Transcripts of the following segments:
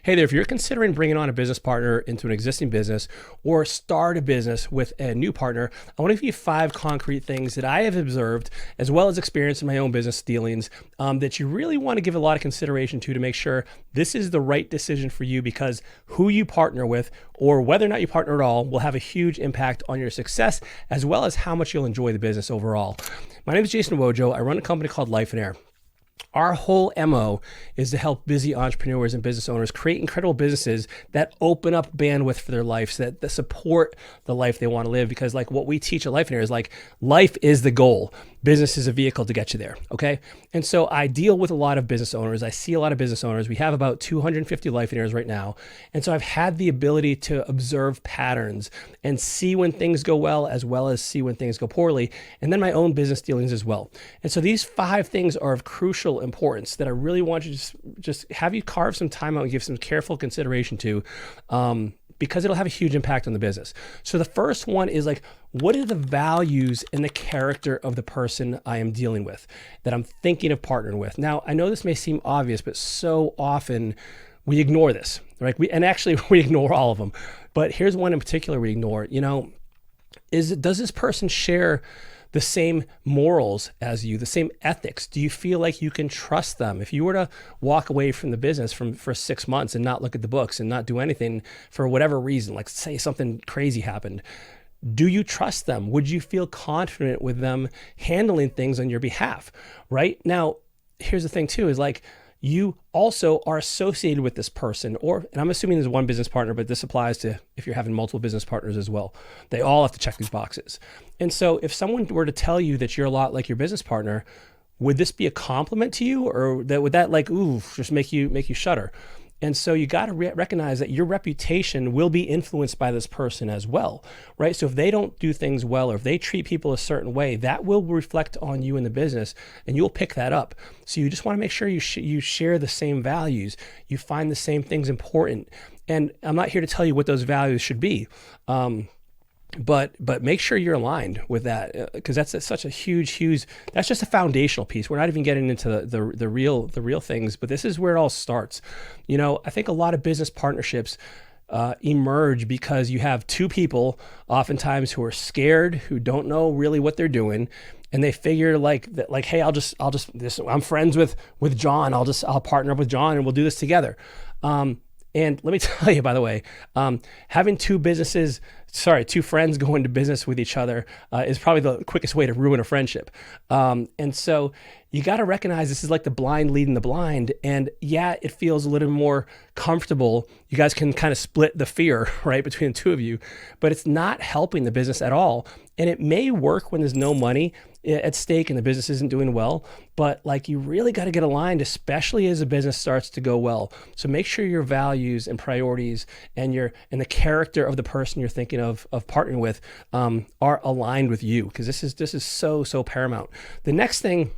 Hey there, if you're considering bringing on a business partner into an existing business or start a business with a new partner, I want to give you 5 concrete things that I have observed as well as experienced in my own business dealings that you really want to give a lot of consideration to make sure this is the right decision for you, because who you partner with or whether or not you partner at all will have a huge impact on your success as well as how much you'll enjoy the business overall. My name is Jason Wojo. I run a company called Life in Air. Our whole MO is to help busy entrepreneurs and business owners create incredible businesses that open up bandwidth for their lives, that support the life they want to live. Because like what we teach at Life in Air is like, life is the goal. Business is a vehicle to get you there, okay? And so I deal with a lot of business owners. I see a lot of business owners. We have about 250 Life in Airs right now. And so I've had the ability to observe patterns and see when things go well as see when things go poorly, and then my own business dealings as well. And so these 5 things are of crucial importance that I really want you to just have you carve some time out and give some careful consideration to, because it'll have a huge impact on the business. So the first one is like, what are the values and the character of the person I am dealing with, that I'm thinking of partnering with? Now, I know this may seem obvious, but so often we ignore this, right? We ignore all of them. But here's one in particular we ignore. Does this person share the same morals as you, the same ethics? Do you feel like you can trust them? If you were to walk away from the business for 6 months and not look at the books and not do anything for whatever reason, like say something crazy happened, do you trust them? Would you feel confident with them handling things on your behalf? Right? Now, here's the thing too, is like, you also are associated with this person, and I'm assuming there's one business partner, but this applies to if you're having multiple business partners as well. They all have to check these boxes. And so if someone were to tell you that you're a lot like your business partner, would this be a compliment to you, or would that like, just make you shudder? And so you got to recognize that your reputation will be influenced by this person as well, right? So if they don't do things well, or if they treat people a certain way, that will reflect on you in the business, and you'll pick that up. So you just want to make sure you share the same values, you find the same things important. And I'm not here to tell you what those values should be, but make sure you're aligned with that, because that's such a huge, that's just a foundational piece. We're not even getting into the real things, but this is where it all starts. I think a lot of business partnerships emerge because you have 2 people oftentimes who are scared, who don't know really what they're doing. And they figure like, hey, I'm friends with John. I'll partner up with John and we'll do this together. And let me tell you, by the way, having 2 friends go into business with each other is probably the quickest way to ruin a friendship. And so you got to recognize this is like the blind leading the blind. And yeah, it feels a little more comfortable. You guys can kind of split the fear, right, between the 2 of you, but it's not helping the business at all. And it may work when there's no money at stake and the business isn't doing well, but like you really got to get aligned, especially as a business starts to go well. So make sure your values and priorities and the character of the person you're thinking of partnering with are aligned with you, because this is so paramount. The next thing,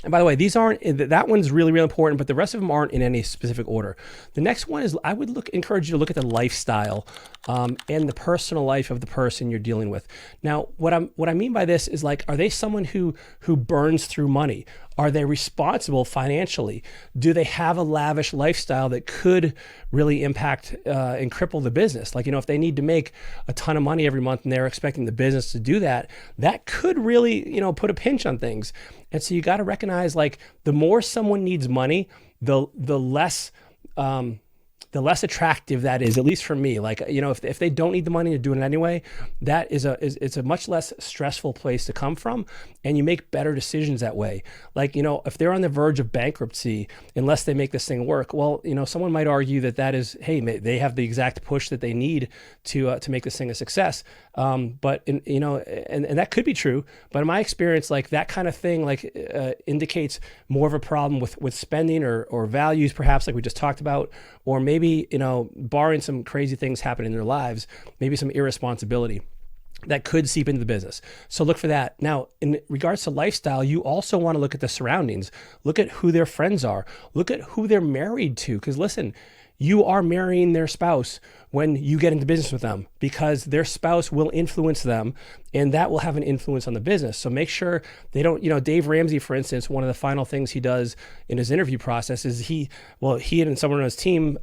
and by the way, that one's really, really important, but the rest of them aren't in any specific order. The next one is, I would encourage you to look at the lifestyle and the personal life of the person you're dealing with. Now, what I mean by this is like, are they someone who burns through money? Are they responsible financially? Do they have a lavish lifestyle that could really impact and cripple the business? Like, if they need to make a ton of money every month and they're expecting the business to do that, that could really, put a pinch on things. And so you got to recognize, like, the more someone needs money, the less attractive that is, at least for me. Like, if they don't need the money, they're doing it anyway, that it's a much less stressful place to come from, and you make better decisions that way. Like, if they're on the verge of bankruptcy, unless they make this thing work, well, someone might argue that is, hey, they have the exact push that they need to make this thing a success. But and that could be true, but in my experience, like that kind of thing, like indicates more of a problem with spending or values, perhaps, like we just talked about, or maybe, barring some crazy things happening in their lives, maybe some irresponsibility that could seep into the business. So look for that. Now, in regards to lifestyle, you also want to look at the surroundings. Look at who their friends are. Look at who they're married to. Because listen, you are marrying their spouse when you get into business with them, because their spouse will influence them and that will have an influence on the business. So make sure they don't, Dave Ramsey, for instance, one of the final things he does in his interview process is he and someone on his team,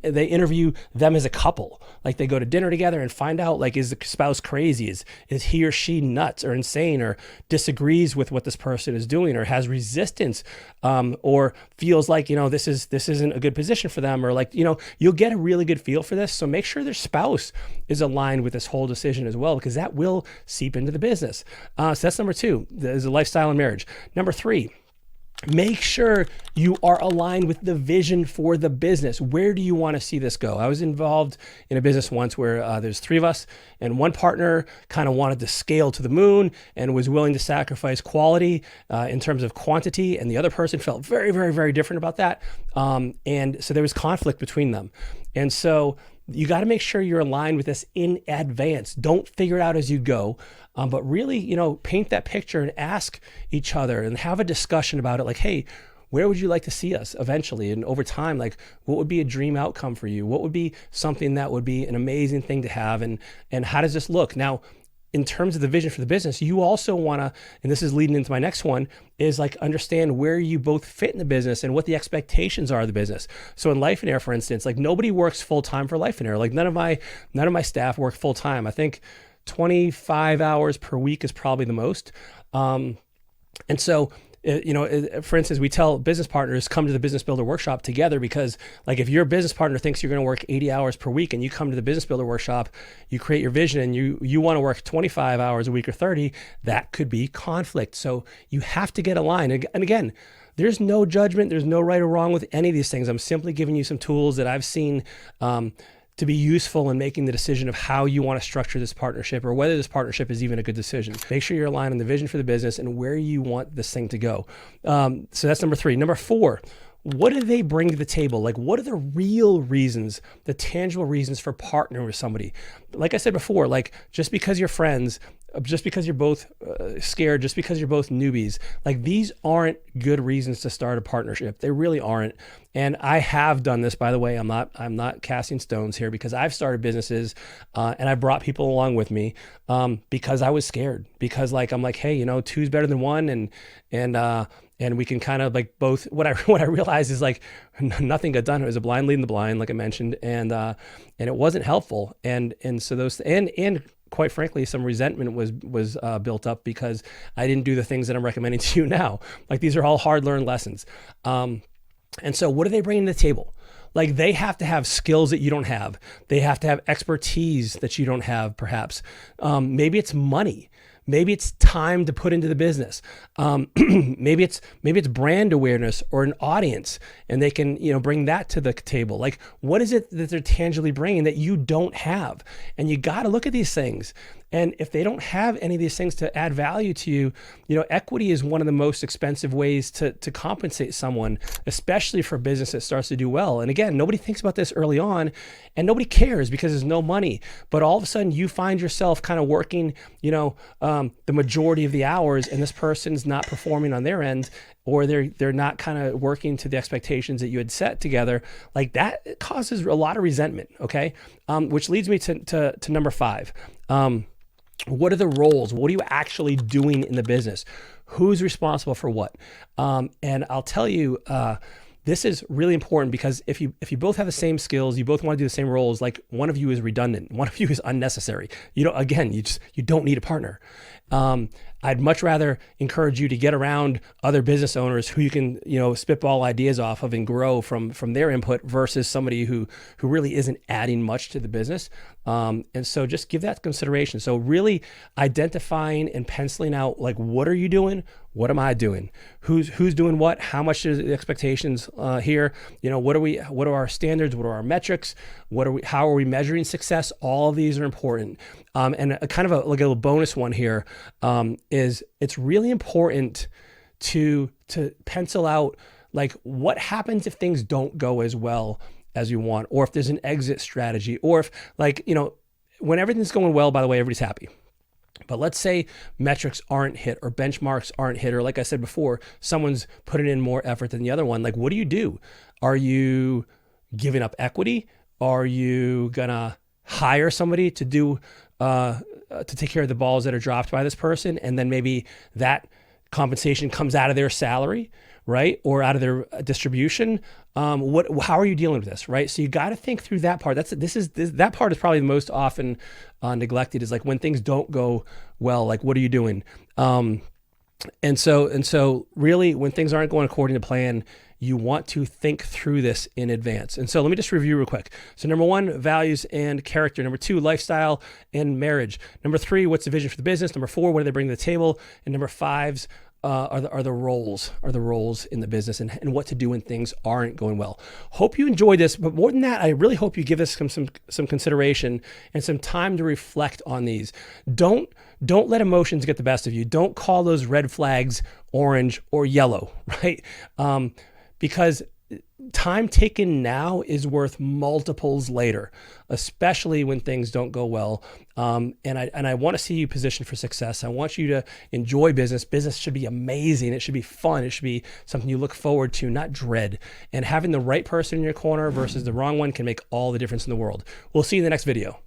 they interview them as a couple. Like they go to dinner together and find out, like, is the spouse crazy? Is he or she nuts or insane, or disagrees with what this person is doing, or has resistance, or feels like, this isn't a good position for them, or like, you'll get a really good feel for this. So make sure their spouse is aligned with this whole decision as well, because that will seep into the business. So that's number 2, is a lifestyle in marriage. Number 3, make sure you are aligned with the vision for the business. Where do you want to see this go? I was involved in a business once where there's 3 of us, and one partner kind of wanted to scale to the moon and was willing to sacrifice quality in terms of quantity, and the other person felt very, very, very different about that. And so there was conflict between them. And so you got to make sure you're aligned with this in advance. Don't figure it out as you go, but really, paint that picture and ask each other and have a discussion about it. Like, hey, where would you like to see us eventually? And over time, like, what would be a dream outcome for you? What would be something that would be an amazing thing to have? And how does this look? Now, in terms of the vision for the business, you also want to, and this is leading into my next one, is like understand where you both fit in the business and what the expectations are of the business. So in Life and Air, for instance, like nobody works full time for Life and Air. Like none of my staff work full time. I think 25 hours per week is probably the most. And so, for instance, we tell business partners, come to the Business Builder Workshop together, because like if your business partner thinks you're going to work 80 hours per week and you come to the Business Builder Workshop, you create your vision and you want to work 25 hours a week or 30, that could be conflict. So you have to get aligned. And again, there's no judgment. There's no right or wrong with any of these things. I'm simply giving you some tools that I've seen to be useful in making the decision of how you want to structure this partnership, or whether this partnership is even a good decision. Make sure you're aligned on the vision for the business and where you want this thing to go. So that's number 3. Number 4, what do they bring to the table? Like, what are the real reasons, the tangible reasons for partnering with somebody? Like I said before, like just because you're friends, just because you're both scared, just because you're both newbies, like these aren't good reasons to start a partnership. They really aren't. And I have done this, by the way. I'm not casting stones here, because I've started businesses and I brought people along with me because I was scared, because like, I'm like, hey, 2's better than 1. And we can kind of like both, what I realized is like nothing got done. It was a blind leading the blind, like I mentioned. And it wasn't helpful. And so those, and quite frankly, some resentment was built up because I didn't do the things that I'm recommending to you now. Like these are all hard-learned lessons. And so what are they bringing to the table? Like they have to have skills that you don't have. They have to have expertise that you don't have, perhaps. Maybe it's money. Maybe it's time to put into the business. Maybe it's brand awareness or an audience, and they can, bring that to the table. Like, what is it that they're tangibly bringing that you don't have? And you got to look at these things. And if they don't have any of these things to add value to you, equity is one of the most expensive ways to compensate someone, especially for a business that starts to do well. And again, nobody thinks about this early on, and nobody cares because there's no money. But all of a sudden, you find yourself kind of working, the majority of the hours, and this person's not performing on their end, or they're not kind of working to the expectations that you had set together. Like that causes a lot of resentment. Okay, which leads me to number 5. What are the roles? What are you actually doing in the business? Who's responsible for what? And I'll tell you, this is really important, because if you both have the same skills, you both want to do the same roles, like one of you is redundant, one of you is unnecessary. You don't need a partner. I'd much rather encourage you to get around other business owners who you can, spitball ideas off of and grow from their input, versus somebody who really isn't adding much to the business. And so just give that consideration. So really identifying and penciling out, like, what are you doing? What am I doing? Who's doing what? How much is the expectations here? What are our standards? What are our metrics? How are we measuring success? All of these are important. And a kind of a little bonus one here is it's really important to pencil out, like, what happens if things don't go as well as you want, or if there's an exit strategy, or if, like, when everything's going well, by the way, everybody's happy. But let's say metrics aren't hit, or benchmarks aren't hit, or like I said before, someone's putting in more effort than the other one. Like, what do? Are you giving up equity? Are you gonna hire somebody to do to take care of the balls that are dropped by this person, and then maybe that compensation comes out of their salary, right, or out of their distribution? How are you dealing with this, right? So you got to think through that part. That part is probably the most often neglected. Is like when things don't go well, like what are you doing? And so really, when things aren't going according to plan, you want to think through this in advance. And so let me just review real quick. So number 1, values and character. Number 2, lifestyle and marriage. Number 3, what's the vision for the business? Number 4, what do they bring to the table? And number 5 are the roles in the business, and what to do when things aren't going well. Hope you enjoyed this, but more than that, I really hope you give this some consideration and some time to reflect on these. Don't let emotions get the best of you. Don't call those red flags orange or yellow, right? Because time taken now is worth multiples later, especially when things don't go well. And I want to see you positioned for success. I want you to enjoy business. Business should be amazing. It should be fun. It should be something you look forward to, not dread. And having the right person in your corner versus the wrong one can make all the difference in the world. We'll see you in the next video.